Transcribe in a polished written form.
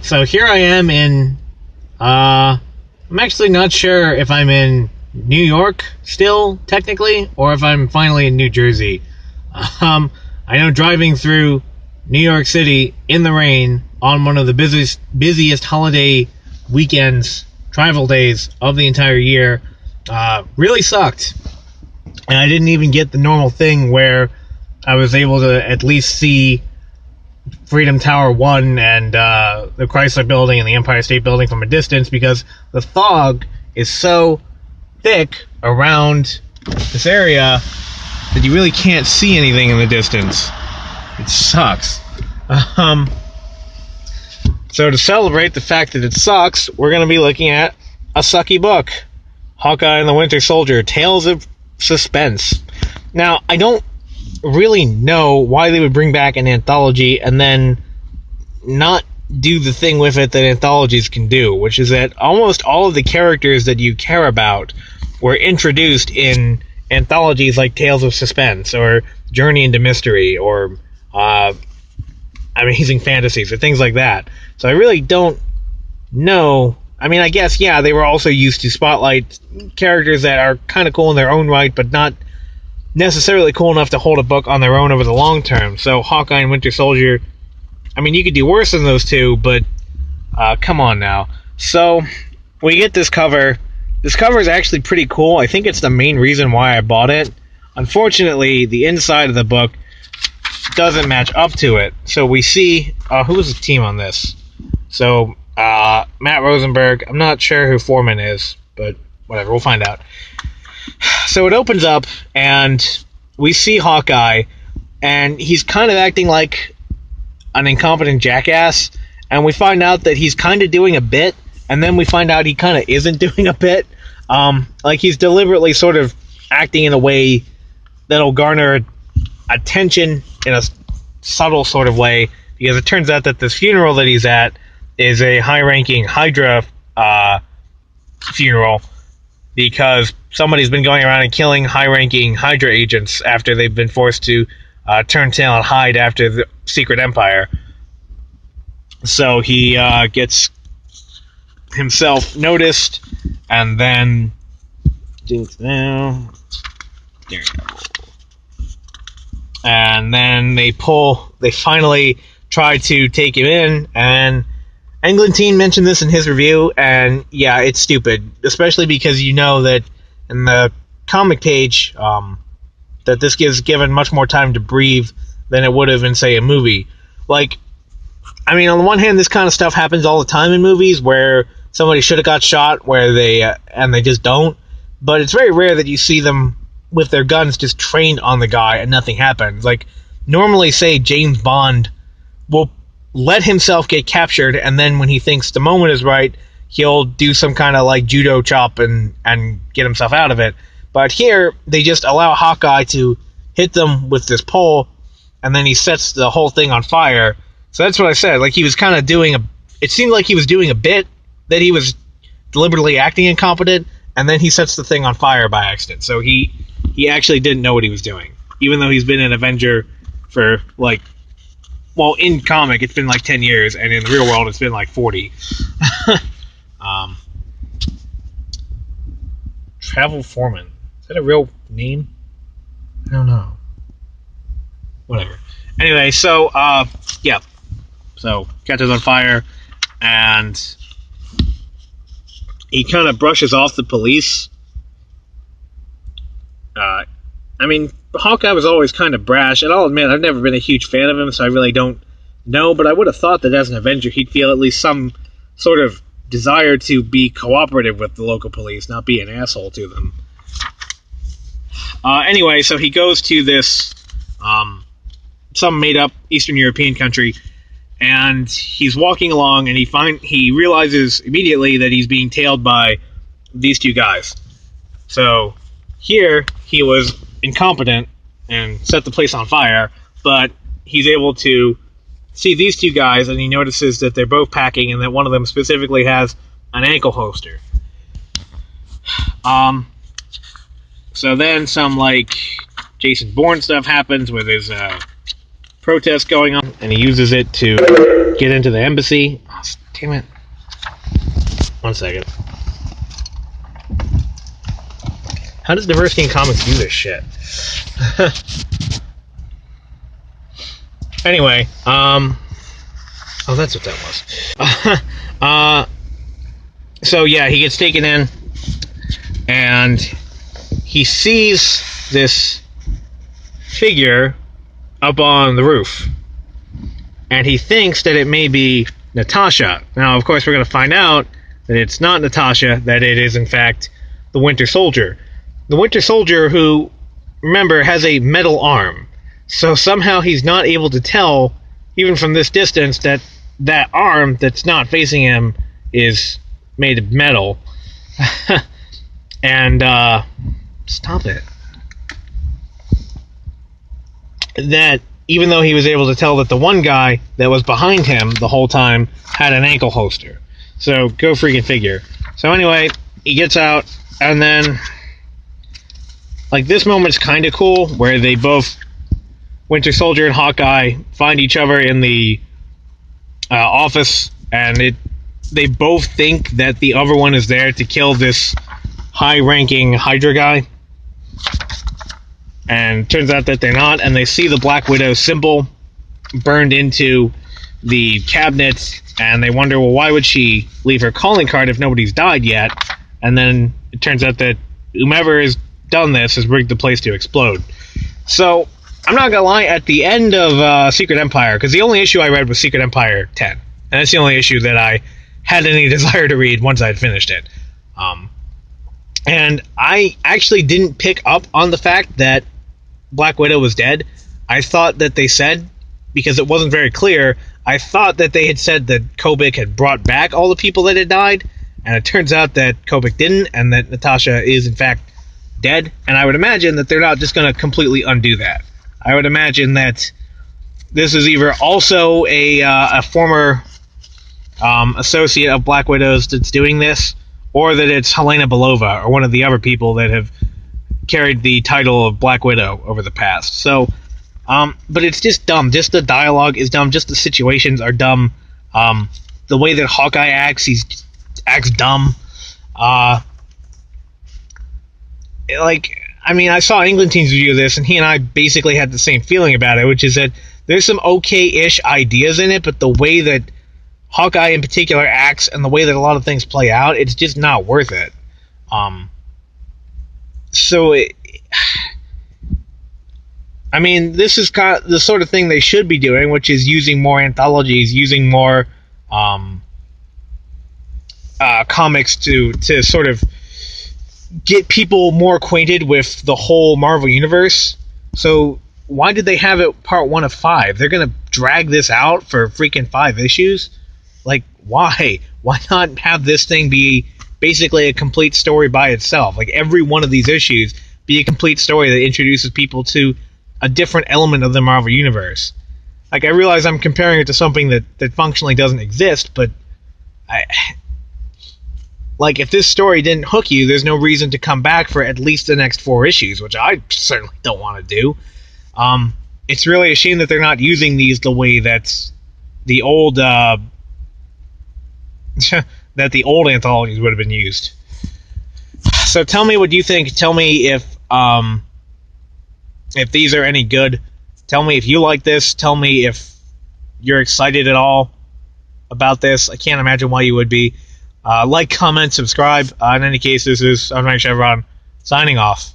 So here I am in, I'm actually not sure if I'm in New York still, technically, or if I'm finally in New Jersey. I know driving through New York City in the rain on one of the busiest holiday weekends, travel days of the entire year, really sucked. And I didn't even get the normal thing where I was able to at least see Freedom Tower 1 and the Chrysler Building and the Empire State Building from a distance, because the fog is so thick around this area that you really can't see anything in the distance. It sucks. So to celebrate the fact that it sucks, we're going to be looking at a sucky book, Hawkeye and the Winter Soldier, Tales of Suspense. Now, I don't really know why they would bring back an anthology and then not do the thing with it that anthologies can do, which is that almost all of the characters that you care about were introduced in anthologies like Tales of Suspense or Journey into Mystery or Amazing Fantasies or things like that. So I really don't know. I mean, I guess, yeah, they were also used to spotlight characters that are kind of cool in their own right, but not necessarily cool enough to hold a book on their own over the long term. So Hawkeye and Winter Soldier, I mean, you could do worse than those two, but come on now. So we get this cover. This cover is actually pretty cool. I think it's the main reason why I bought it. Unfortunately, the inside of the book doesn't match up to it. So we see, who's the team on this? So Matt Rosenberg. I'm not sure who Foreman is, but whatever, we'll find out. So it opens up, and we see Hawkeye, and he's kind of acting like an incompetent jackass, and we find out that he's kind of doing a bit, and then we find out he kind of isn't doing a bit. Like he's deliberately sort of acting in a way that'll garner attention in a subtle sort of way, because it turns out that this funeral that he's at is a high-ranking Hydra funeral, because somebody's been going around and killing high-ranking Hydra agents after they've been forced to turn tail and hide after the Secret Empire. So he gets himself noticed, and then there you go. And then they finally try to take him in, and Englentine mentioned this in his review, and yeah, it's stupid, especially because you know that in the comic page, that this gives given much more time to breathe than it would have in, say, a movie. Like, I mean, on the one hand, this kind of stuff happens all the time in movies, where somebody should have got shot, where they just don't, but it's very rare that you see them with their guns just trained on the guy and nothing happens. Like, normally, say, James Bond will let himself get captured, and then when he thinks the moment is right, he'll do some kind of like judo chop and get himself out of it. But here, they just allow Hawkeye to hit them with this pole, and then he sets the whole thing on fire. So that's what I said. Like, he was kind of it seemed like he was doing a bit, that he was deliberately acting incompetent, and then he sets the thing on fire by accident. So he actually didn't know what he was doing, even though he's been an Avenger for, like, well, in comic, it's been like 10 years, and in the real world, it's been like 40. Travel Foreman. Is that a real name? I don't know. Whatever. Anyway, so, yeah. So, catches on fire, and he kind of brushes off the police. I mean, Hawkeye was always kind of brash, and I'll admit, I've never been a huge fan of him, so I really don't know, but I would have thought that as an Avenger, he'd feel at least some sort of desire to be cooperative with the local police, not be an asshole to them. Anyway, so he goes to this, some made-up Eastern European country, and he's walking along, and he realizes immediately that he's being tailed by these two guys. So, here, he was incompetent and set the place on fire, but he's able to see these two guys, and he notices that they're both packing, and that one of them specifically has an ankle holster. So then some, like, Jason Bourne stuff happens, where there's a protest going on, and he uses it to get into the embassy. Oh, damn it. 1 second. How does Diversity in Comics do this shit? Anyway, oh, that's what that was. So yeah, he gets taken in, and he sees this figure up on the roof, and he thinks that it may be Natasha. Now, of course, we're going to find out that it's not Natasha, that it is, in fact, the Winter Soldier. The Winter Soldier who, remember, has a metal arm. So somehow he's not able to tell, even from this distance, that that arm that's not facing him is made of metal. And, stop it. That even though he was able to tell that the one guy that was behind him the whole time had an ankle holster. So, go freaking figure. So anyway, he gets out, and then, like, this moment's kind of cool, where they both, Winter Soldier and Hawkeye, find each other in the office, and they both think that the other one is there to kill this high-ranking Hydra guy. And turns out that they're not, and they see the Black Widow symbol burned into the cabinet, and they wonder, well, why would she leave her calling card if nobody's died yet? And then it turns out that whomever has done this has rigged the place to explode. So, I'm not gonna lie, at the end of Secret Empire, because the only issue I read was Secret Empire 10, and that's the only issue that I had any desire to read once I'd finished it. And I actually didn't pick up on the fact that Black Widow was dead. I thought that they said, because it wasn't very clear, I thought that they had said that Kobik had brought back all the people that had died, and it turns out that Kobik didn't, and that Natasha is in fact dead, and I would imagine that they're not just going to completely undo that. I would imagine that this is either also a former associate of Black Widow's that's doing this, or that it's Helena Belova, or one of the other people that have carried the title of Black Widow over the past. So, but it's just dumb. Just the dialogue is dumb. Just the situations are dumb. The way that Hawkeye acts, he acts dumb. I saw Englandteen's review of this, and he and I basically had the same feeling about it, which is that there's some okay-ish ideas in it, but the way that Hawkeye in particular acts and the way that a lot of things play out, it's just not worth it. This is kind of the sort of thing they should be doing, which is using more anthologies, using more comics to sort of get people more acquainted with the whole Marvel Universe. So why did they have it part 1 of 5? They're going to drag this out for freaking 5 issues? Like, why? Why not have this thing be basically a complete story by itself? Like, every one of these issues be a complete story that introduces people to a different element of the Marvel Universe. Like, I realize I'm comparing it to something that functionally doesn't exist, but if this story didn't hook you, there's no reason to come back for at least the next 4 issues, which I certainly don't want to do. It's really a shame that they're not using these the way that the old that the old anthologies would have been used. So tell me what you think. Tell me if these are any good. Tell me if you like this. Tell me if you're excited at all about this. I can't imagine why you would be. Like, comment, subscribe. In any case, this is Roadtrip signing off.